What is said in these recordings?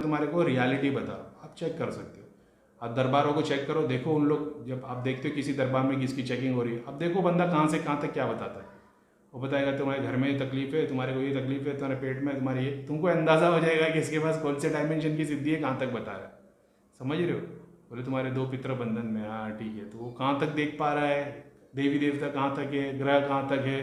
तुम्हारे को रियलिटी बता रहा हूँ, आप चेक कर सकते हो। आप दरबारों को चेक करो, देखो उन लोग, जब आप देखते हो किसी दरबार में किसकी चेकिंग हो रही है, अब देखो बंदा कहाँ से कहाँ तक क्या बताता है। वो बताएगा तुम्हारे घर में ये तकलीफ है, तुम्हारे को ये तकलीफ है, तुम्हारे पेट में तुम्हारी ये, तुमको अंदाज़ा हो जाएगा कि इसके पास कौन से डायमेंशन की सिद्धि है, कहाँ तक बता रहा है। समझ रहे हो? बोले तुम्हारे 2 पितृ बंधन में, हाँ ठीक है, तो वो कहाँ तक देख पा रहा है, देवी देवता कहाँ तक है, ग्रह कहाँ तक है,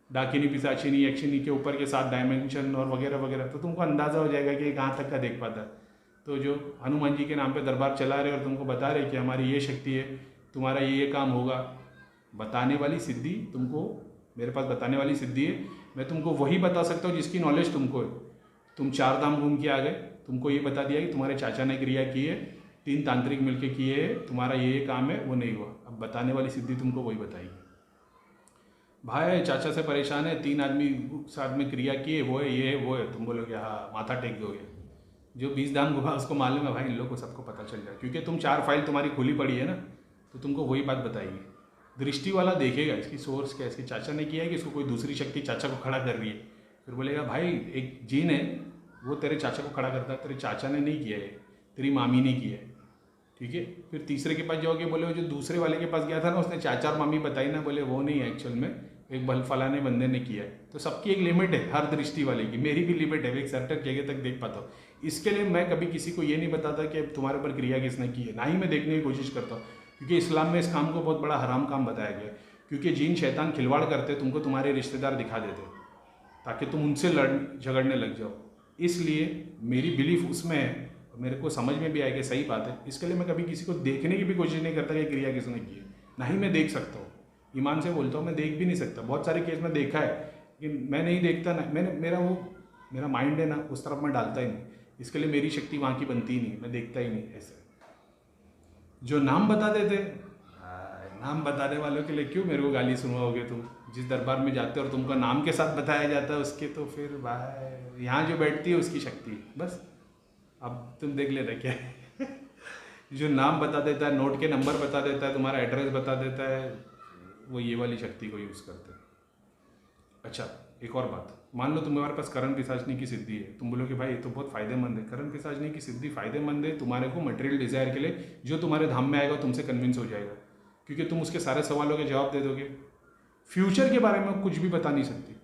डाकिनी पिशाचिनी यक्षिनी के ऊपर के 7 डायमेंशन और वगैरह वगैरह, तो तुमको अंदाज़ा हो जाएगा कि कहाँ तक का देख पाता है। तो जो हनुमान जी के नाम पे दरबार चला रहे और तुमको बता रहे कि हमारी ये शक्ति है, तुम्हारा ये काम होगा, बताने वाली सिद्धि तुमको, मेरे पास बताने वाली सिद्धि है, मैं तुमको वही बता सकता हूँ जिसकी नॉलेज तुमको है। तुम 4 धाम घूम के आ गए, तुमको ये बता दिया कि तुम्हारे चाचा ने क्रिया की है, 3 तांत्रिक मिलके किए है, तुम्हारा ये काम है, वो नहीं हुआ। अब बताने वाली सिद्धि तुमको वही बताएगी। भाई चाचा से परेशान है, 3 आदमी साथ में क्रिया किए, वो है, ये है, वो है, तुम बोलोगे हाँ, माथा टेक दोगे। जो 20 धाम घुमा उसको मालूम है भाई, इन लोगों को सबको पता चल जाए, क्योंकि तुम 4 फाइल तुम्हारी खुली पड़ी है ना, तो तुमको वही बात बताएगी। दृष्टि वाला देखेगा इसकी सोर्स क्या है, इसके चाचा ने किया है कि इसको कोई दूसरी शक्ति चाचा को खड़ा कर रही है। फिर बोलेगा भाई एक जीन है, वो तेरे चाचा को खड़ा करता है, तेरे चाचा ने नहीं किया है, तेरी मामी ने किया है, ठीक है। फिर तीसरे के पास जाओगे, बोले जो दूसरे वाले के पास गया था ना, उसने चाचा और मामी बताई ना, बोले वो नहीं है, एक्चुअल में एक बल फलाने बंदे ने किया है। तो सबकी एक लिमिट है, हर दृष्टि वाले की, मेरी भी लिमिट है, एक सर्टेन जगह तक देख पाता हूँ। इसके लिए मैं कभी किसी को ये नहीं बताता कि तुम्हारे ऊपर क्रिया किसने की है, ना ही मैं देखने की कोशिश करता हूँ, क्योंकि इस्लाम में इस काम को बहुत बड़ा हराम काम बताया गया है। क्योंकि जिन शैतान खिलवाड़ करते तुमको तुम्हारे रिश्तेदार दिखा देते ताकि तुम उनसे झगड़ने लग जाओ। इसलिए मेरी बिलीफ उसमें है, मेरे को समझ में भी आया कि सही बात है। इसके लिए मैं कभी किसी को देखने की भी कोशिश नहीं करता कि क्रिया किसने की है, ना ही मैं देख सकता हूँ। ईमान से बोलता हूँ, मैं देख भी नहीं सकता। बहुत सारे केस में देखा है कि मैं नहीं देखता ना, मेरा माइंड है ना, उस तरफ मैं डालता ही नहीं। इसके लिए मेरी शक्ति वहाँ की बनती ही नहीं, मैं देखता ही नहीं। ऐसे जो नाम बता देते, नाम बताने वालों के लिए क्यों मेरे को गाली सुनवाओगे तुम? जिस दरबार में जाते हो और तुमको नाम के साथ बताया जाता है उसके, तो फिर भाई यहाँ जो बैठती है उसकी शक्ति बस। अब तुम देख लेना क्या है जो नाम बता देता है, नोट के नंबर बता देता है, तुम्हारा एड्रेस बता देता है, वो ये वाली शक्ति को यूज़ करते हैं। अच्छा एक और बात, मान लो तुम्हारे पास करण पिशाचनी की सिद्धि है, तुम बोलो कि भाई ये तो बहुत फायदेमंद है। करण पिशाचनी की सिद्धि फायदेमंद है तुम्हारे को मटेरियल डिजायर के लिए, जो तुम्हारे धाम में आएगा तुमसे कन्विंस हो जाएगा, क्योंकि तुम उसके सारे सवालों के जवाब दे दोगे। फ्यूचर के बारे में कुछ भी बता नहीं सकती।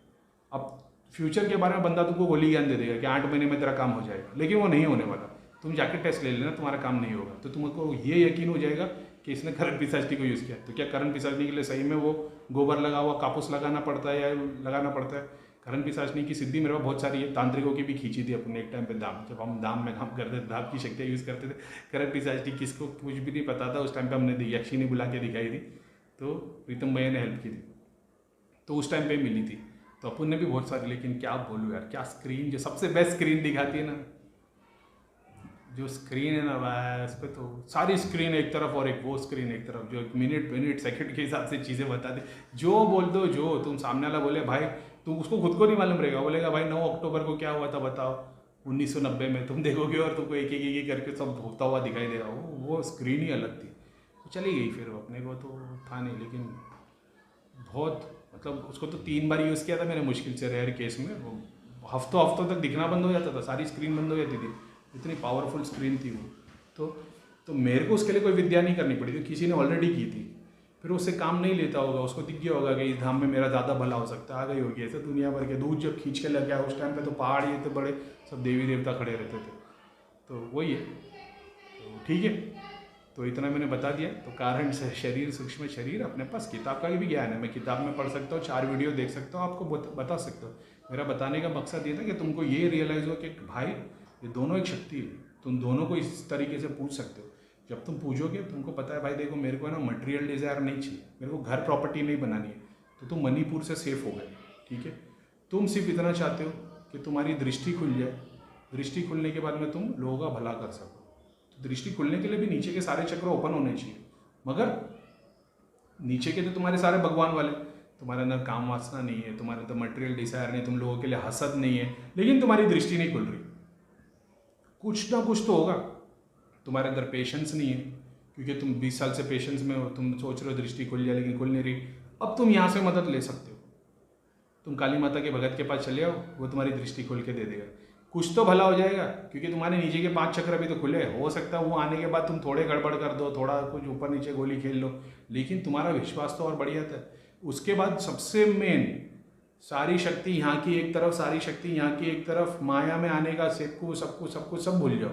अब फ्यूचर के बारे में बंदा तुमको गोली ज्ञान दे देगा कि 8 महीने में तेरा काम हो जाएगा, लेकिन वो नहीं होने वाला। तुम जाके टेस्ट ले लेना, तुम्हारा काम नहीं होगा। तो तुमको ये यकीन हो जाएगा कि इसने करण पिशाचनी को यूज़ किया। तो क्या करण पिशाचनी के लिए सही में वो गोबर लगा हुआ कापूस लगाना पड़ता है या लगाना पड़ता है? करण पिशाचनी की सिद्धि मेरे पास बहुत सारी है, तांत्रिकों की भी खींची थी अपने एक टाइम पे दाम, जब हम दाम में काम करते थे, दाम की शक्तियाँ यूज़ करते थे। करण पिशाचनी किसको कुछ भी नहीं पता था उस टाइम पे, हमने यक्षिनी बुला के दिखाई थी, तो प्रीतम भैया ने हेल्प की थी, तो उस टाइम पे मिली थी। तो अपन ने भी बहुत सारी, लेकिन क्या बोलूँ यार, क्या स्क्रीन, जो सबसे बेस्ट स्क्रीन दिखाती है ना, जो स्क्रीन है ना भाई, उस पर तो सारी स्क्रीन एक तरफ और एक वो स्क्रीन एक तरफ, जो मिनट सेकंड के हिसाब से चीज़ें बता दे। जो बोल दो, जो तुम सामने वाला बोले भाई, तुम उसको खुद को नहीं मालूम रहेगा, बोलेगा भाई 9 अक्टूबर को क्या हुआ था बताओ 1990 में, तुम देखोगे और तुमको एक एक करके सब होता हुआ दिखाई देगा। वो स्क्रीन ही अलग थी, वो चली गई फिर, अपने को तो था नहीं। लेकिन बहुत मतलब उसको तो 3 बार यूज़ किया था मैंने मुश्किल से, रेयर केस में। वो हफ्तों तक दिखना बंद हो जाता था, सारी स्क्रीन बंद हो जाती थी, इतनी पावरफुल स्क्रीन थी वो। तो मेरे को उसके लिए कोई विद्या नहीं करनी पड़ी थी, किसी ने ऑलरेडी की थी। फिर उससे काम नहीं लेता होगा, उसको दिख गया होगा कि इस धाम में मेरा ज़्यादा भला हो सकता है, आ गई होगी ऐसे दुनिया भर के दूध जब खींच के लग गया उस टाइम पे, तो पहाड़ ये तो बड़े सब देवी देवता खड़े रहते थे। तो वही है, तो ठीक है, तो इतना मैंने बता दिया। तो कारण से शरीर, सूक्ष्म शरीर, अपने पास किताब का भी ज्ञान है, मैं किताब में पढ़ सकता हूँ, 4 वीडियो देख सकता हूँ, आपको बता सकता हूँ। मेरा बताने का मकसद ये था कि तुमको ये रियलाइज़ हो कि भाई ये दोनों एक शक्ति है, तुम दोनों को इस तरीके से पूछ सकते हो। जब तुम पूछोगे तुमको पता है भाई देखो मेरे को ना मटेरियल डिज़ायर नहीं चाहिए, मेरे को घर प्रॉपर्टी नहीं बनानी है, तो तुम मणिपुर से सेफ हो गए, ठीक है। तुम सिर्फ इतना चाहते हो कि तुम्हारी दृष्टि खुल जाए, दृष्टि खुलने के बाद में तुम लोगों का भला कर सको। तो दृष्टि खुलने के लिए भी नीचे के सारे चक्र ओपन होने चाहिए, मगर नीचे के तो तुम्हारे सारे भगवान वाले, तुम्हारे अंदर काम वासना नहीं है, तुम्हारे अंदर मटेरियल डिज़ायर नहीं, तुम लोगों के लिए हसद नहीं है, लेकिन तुम्हारी दृष्टि नहीं खुल रही। कुछ ना कुछ तो होगा, तुम्हारे अंदर पेशेंस नहीं है, क्योंकि तुम 20 साल से पेशेंस में हो, तुम सोच रहे हो दृष्टि खुल जाए, लेकिन खुल नहीं रही। अब तुम यहाँ से मदद ले सकते हो, तुम काली माता के भगत के पास चले आओ, वो तुम्हारी दृष्टि खोल के दे देगा। कुछ तो भला हो जाएगा, क्योंकि तुम्हारे नीचे के 5 चक्र भी तो खुले हैं। हो सकता है वो आने के बाद तुम थोड़े गड़बड़ कर दो, थोड़ा कुछ ऊपर नीचे गोली खेल लो, लेकिन तुम्हारा विश्वास तो और बढ़िया था। उसके बाद सबसे मेन, सारी शक्ति यहाँ की एक तरफ, सारी शक्ति यहाँ की एक तरफ, माया में आने का सब कुछ सब भूल जाओ।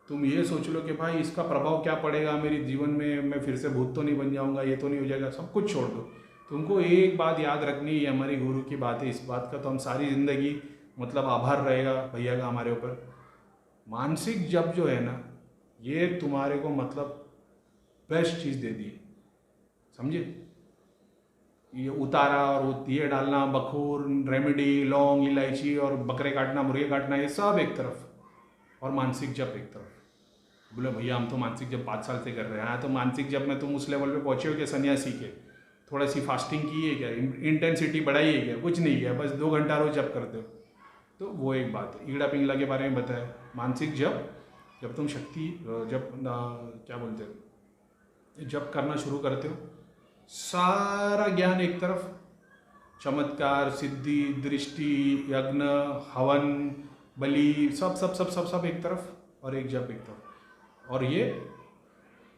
तुम ये सोच लो कि भाई इसका प्रभाव क्या पड़ेगा मेरे जीवन में, मैं फिर से भूत तो नहीं बन जाऊंगा, ये तो नहीं हो जाएगा, सब कुछ छोड़ दो। तुमको एक बात याद रखनी है, हमारी गुरु की बात है, इस बात का तो हम सारी ज़िंदगी मतलब आभार रहेगा भैया का हमारे ऊपर। मानसिक जप जो है ना, ये तुम्हारे को मतलब बेस्ट चीज़ दे दी, समझे। ये उतारा और वो ये डालना, बखूर, रेमेडी, लौंग, इलायची और बकरे काटना, मुर्गे काटना, ये सब एक तरफ, और मानसिक जप एक तरफ। बोले भैया हम तो मानसिक जप 5 साल से कर रहे हैं। हाँ, तो मानसिक जप में तुम उस लेवल पे पहुँचे हो कि सन्यासी के थोड़ा सी फास्टिंग की है क्या, इंटेंसिटी बढ़ाई है क्या, कुछ नहीं किया, बस 2 घंटा रोज जप करते हो, तो वो एक बात है। ईड़ा पिंगला के बारे में बताया। मानसिक जप, जब तुम शक्ति क्या बोलते हैं, जप करना शुरू करते हो, सारा ज्ञान एक तरफ, चमत्कार, सिद्धि, दृष्टि, यज्ञ, हवन, बलि, सब सब सब सब सब एक तरफ, और एक जप एक तरफ। और ये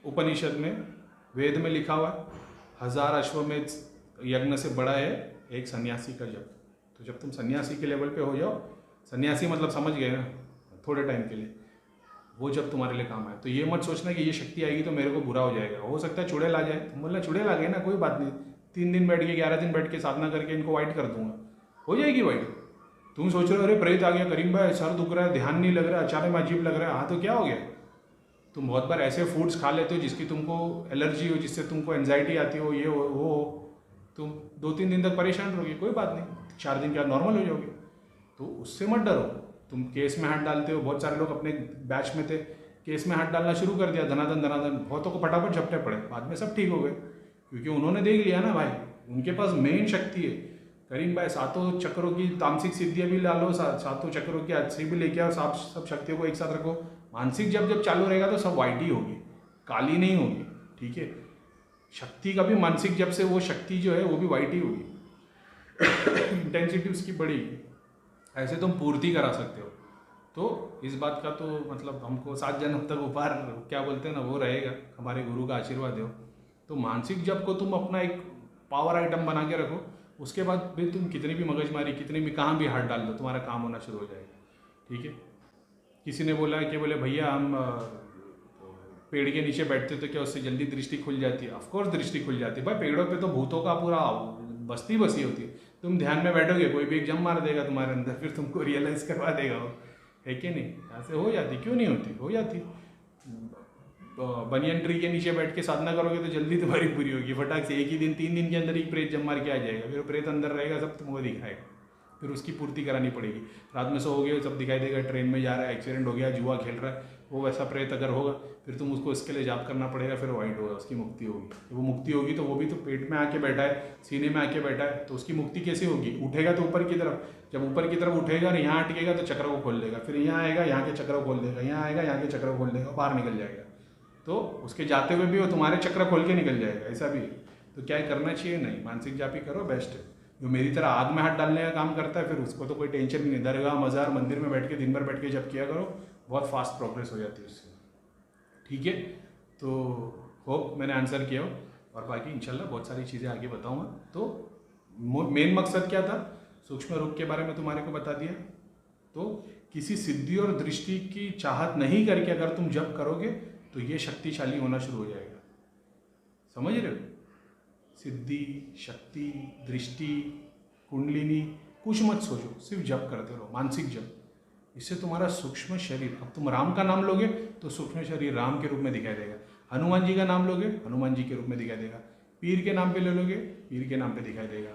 उपनिषद में, वेद में लिखा हुआ, 1000 अश्वमेध यज्ञ से बड़ा है एक सन्यासी का जप। तो जब तुम सन्यासी के लेवल पे हो जाओ, सन्यासी मतलब समझ गए ना, थोड़े टाइम के लिए, वो जब तुम्हारे लिए काम आए, तो ये मत सोचना कि ये शक्ति आएगी तो मेरे को बुरा हो जाएगा। हो सकता है चुड़ैल आ जाए, तुम बोलना चुड़ैल आ गए ना, कोई बात नहीं, 3 दिन बैठ के 11 दिन बैठ के साधना करके इनको वाइट कर दूंगा, हो जाएगी वाइट। तुम सोच रहे हो अरे प्रेत आ गया, करीम भाई सर दुख रहा है, ध्यान नहीं लग रहा, अचानक अजीब लग रहा है, हाँ तो क्या हो गया। तुम बहुत बार ऐसे फूड्स खा लेते हो जिसकी तुमको एलर्जी हो, जिससे तुमको एंजाइटी आती हो, ये हो वो हो, तुम 2-3 दिन तक परेशान रहोगे, कोई बात नहीं, 4 दिन के बाद नॉर्मल हो जाओगे। तो उससे मत डरो। तुम केस में हाथ डालते हो, बहुत सारे लोग अपने बैच में थे, केस में हाथ डालना शुरू कर दिया, धनाधन धनाधन, बहुतों को फटाफट झपटे पड़े, बाद में सब ठीक हो गए, क्योंकि उन्होंने देख लिया ना भाई, उनके पास मेन शक्ति है। करीम भाई 7 चक्रों की तामसिक सिद्धियाँ भी ला लो, 7 चक्रों की अच्छी भी लेके आओ, सब शक्तियों को एक साथ रखो। मानसिक जब चालू रहेगा तो सब वाइट ही होगी, काली नहीं होगी, ठीक है। शक्ति का भी मानसिक जब से वो शक्ति जो है वो भी वाइट ही होगी, इंटेंसिटी उसकी बढ़ेगी, ऐसे तुम पूर्ति करा सकते हो। तो इस बात का तो मतलब हमको 7 जन्म तक उपहार क्या बोलते हैं ना, वो रहेगा, हमारे गुरु का आशीर्वाद हो। तो मानसिक जप को तुम अपना एक पावर आइटम बना के रखो, उसके बाद भी तुम कितनी भी मगजमारी, कितनी भी कहाँ भी हाथ डाल दो, तुम्हारा काम होना शुरू हो जाएगा, ठीक है। किसी ने बोला कि बोले भैया हम पेड़ के नीचे बैठते तो क्या उससे जल्दी दृष्टि खुल जाती है। ऑफकोर्स दृष्टि खुल जाती है भाई, पेड़ों पे तो भूतों का पूरा बस्ती बसी होती है। तुम ध्यान में बैठोगे, कोई भी एक जम मार देगा तुम्हारे अंदर, फिर तुमको रियलाइज करवा देगा वो, है कि नहीं। ऐसे हो जाती, क्यों नहीं होती, हो जाती। बनियन ट्री के नीचे बैठ के साधना करोगे तो जल्दी तुम्हारी पूरी होगी, फटाक से, एक ही दिन 3 दिन के अंदर ही प्रेत जम मार के आ जाएगा, फिर प्रेत अंदर रहेगा, सब तुमको दिखाएगा, फिर उसकी पूर्ति करानी पड़ेगी। रात में सोओगे सब दिखाई देगा, ट्रेन में जा रहा है, एक्सीडेंट हो गया, जुआ खेल रहा है, वो वैसा प्रेत अगर होगा, फिर तुम उसको इसके लिए जाप करना पड़ेगा, फिर वाइट होगा, उसकी मुक्ति होगी। तो वो मुक्ति होगी तो वो भी तो पेट में आके बैठा है, सीने में आके बैठा है, तो उसकी मुक्ति कैसे होगी। उठेगा तो ऊपर की तरफ, जब ऊपर की तरफ उठेगा और यहाँ अटकेगा तो चक्र को खोल देगा, फिर यहाँ आएगा, यहाँ के चक्र को खोल देगा, यहाँ आएगा, यहाँ के चक्र को खोल देगा, बाहर निकल जाएगा। तो उसके जाते हुए भी वो तुम्हारे चक्र खोल के निकल जाएगा, ऐसा भी। तो क्या करना चाहिए, नहीं, मानसिक जाप ही करो, बेस्ट है। जो मेरी तरह आग में हाथ डालने का काम करता है, फिर उसको तो कोई टेंशन नहीं है, दरगाह, मज़ार, मंदिर में बैठ के दिन भर बैठ के जब किया करो, बहुत फास्ट प्रोग्रेस हो जाती है उससे, ठीक है। तो होप मैंने आंसर किया हो, और बाकी इंशाल्लाह बहुत सारी चीज़ें आगे बताऊँगा। तो मेन मकसद क्या था, सूक्ष्म रूप के बारे में तुम्हारे को बता दिया। तो किसी सिद्धि और दृष्टि की चाहत नहीं करके अगर तुम जप करोगे तो ये शक्तिशाली होना शुरू हो जाएगा, समझ रहे हो। सिद्धि, शक्ति, दृष्टि, कुंडलिनी, कुछ मत सोचो, सिर्फ जप करते रहो, मानसिक जप। इससे तुम्हारा सूक्ष्म शरीर, अब तुम राम का नाम लोगे तो सूक्ष्म शरीर राम के रूप में दिखाई देगा, हनुमान जी का नाम लोगे हनुमान जी के रूप में दिखाई देगा, पीर के नाम पे ले लोगे पीर के नाम पे दिखाई देगा,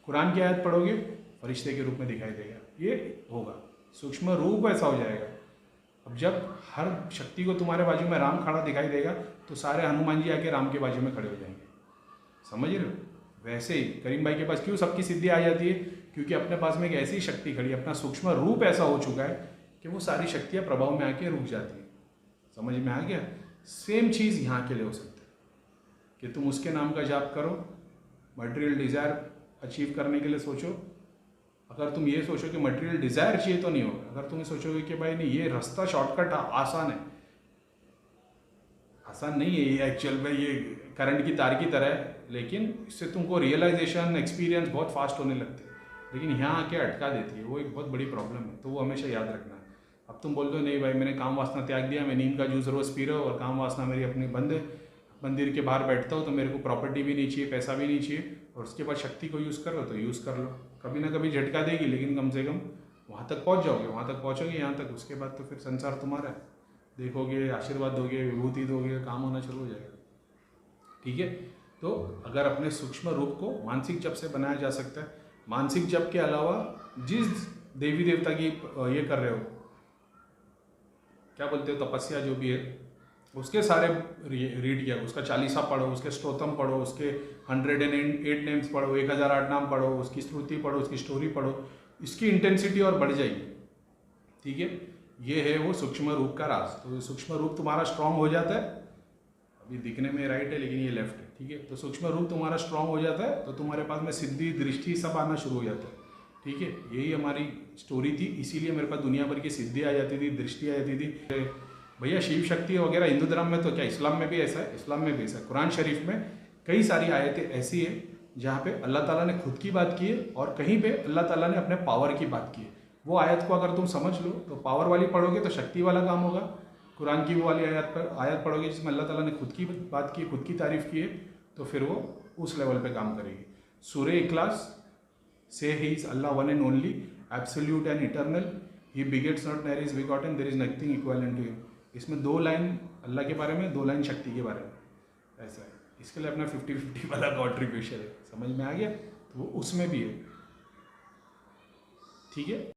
कुरान की आयत पढ़ोगे फरिश्ते के रूप में दिखाई देगा, ये होगा, सूक्ष्म रूप ऐसा हो जाएगा। अब जब हर शक्ति को तुम्हारे बाजू में राम खड़ा दिखाई देगा तो सारे हनुमान जी आके राम के बाजू में खड़े हो जाएंगे, समझ रहे हो। वैसे ही करीम भाई के पास क्यों सबकी सिद्धि आ जाती है, क्योंकि अपने पास में एक ऐसी शक्ति खड़ी, अपना सूक्ष्म रूप ऐसा हो चुका है कि वो सारी शक्तियाँ प्रभाव में आके रुक जाती है, समझ में आ गया। सेम चीज़ यहाँ के लिए हो सकता है कि तुम उसके नाम का जाप करो, मटेरियल डिज़ायर अचीव करने के लिए सोचो, अगर तुम ये सोचो कि मटेरियल डिज़ायर चाहिए तो नहीं होगा। अगर तुम सोचोगे कि भाई नहीं, ये रास्ता शॉर्टकट आसान है, आसान नहीं है ये एक्चुअल में, ये करंट की तार की तरह है, लेकिन इससे तुमको रियलाइजेशन एक्सपीरियंस बहुत फास्ट होने लगते हैं, लेकिन यहाँ आके अटका देती है, वो एक बहुत बड़ी प्रॉब्लम है। तो वो हमेशा याद रखना है। अब तुम बोल दो नहीं भाई मैंने काम वासना त्याग दिया, मैं नीम का जूस रोज़ पी रहा हूँ और काम वासना मेरी अपनी बंद है, मंदिर के बाहर बैठता हूँ तो मेरे को प्रॉपर्टी भी नहीं चाहिए, पैसा भी नहीं चाहिए, और उसके बाद शक्ति को यूज़ कर लो तो यूज़ कर लो, कभी ना कभी झटका देगी, लेकिन कम से कम वहाँ तक पहुँच जाओगे, वहाँ तक पहुँचोगे यहाँ तक, उसके बाद तो फिर संसार तुम्हारा है, देखोगे, आशीर्वाद दोगे, विभूति दोगे, काम होना शुरू हो जाएगा। ठीक है, तो अगर अपने सूक्ष्म रूप को मानसिक जप से बनाया जा सकता है, मानसिक जप के अलावा जिस देवी देवता की ये कर रहे हो, क्या बोलते हो, तपस्या जो भी है, उसके सारे रीड किया, उसका चालीसा पढ़ो, उसके स्तोत्रम पढ़ो, उसके 108 नेम्स पढ़ो, 1008 नाम पढ़ो, उसकी स्तुति पढ़ो, उसकी स्टोरी पढ़ो, इसकी इंटेंसिटी और बढ़ जाएगी। ठीक है, ये है वो सूक्ष्म रूप का राज। तो सूक्ष्म रूप तुम्हारा स्ट्रांग हो जाता है, अभी दिखने में राइट है लेकिन ये लेफ्ट है। ठीक है, तो सूक्ष्म रूप तुम्हारा स्ट्रांग हो जाता है तो तुम्हारे पास में सिद्धि, दृष्टि सब आना शुरू हो जाता है। ठीक है, यही हमारी स्टोरी थी, इसीलिए मेरे पास दुनिया भर की सिद्धि आ जाती थी, दृष्टि आ जाती थी। भैया शिव शक्ति वगैरह हिंदू धर्म में तो क्या, इस्लाम में भी ऐसा है, इस्लाम में भी ऐसा है। कुरान शरीफ में कई सारी आयतें ऐसी है जहाँ पे अल्लाह ताला ने खुद की बात की है और कहीं पे अल्लाह ताला ने अपने पावर की बात की है। वो आयत को अगर तुम समझ लो तो पावर वाली पढ़ोगे तो शक्ति वाला काम होगा, कुरान की वो वाली आयत पढ़ोगे जिसमें अल्लाह ताला ने खुद की बात की, खुद की तारीफ़ की है, तो फिर वो उस लेवल पे काम करेगी। सूरह इखलास से he is Allah one and only, absolute and eternal, he begets not nor is begotten, there is nothing equivalent to him. इसमें 2 लाइन अल्लाह के बारे में, 2 लाइन शक्ति के बारे में, ऐसा है। इसके लिए अपना 50-50 वाला कॉन्ट्रीब्यूशन है, समझ में आ गया? तो वो उसमें भी है। ठीक है।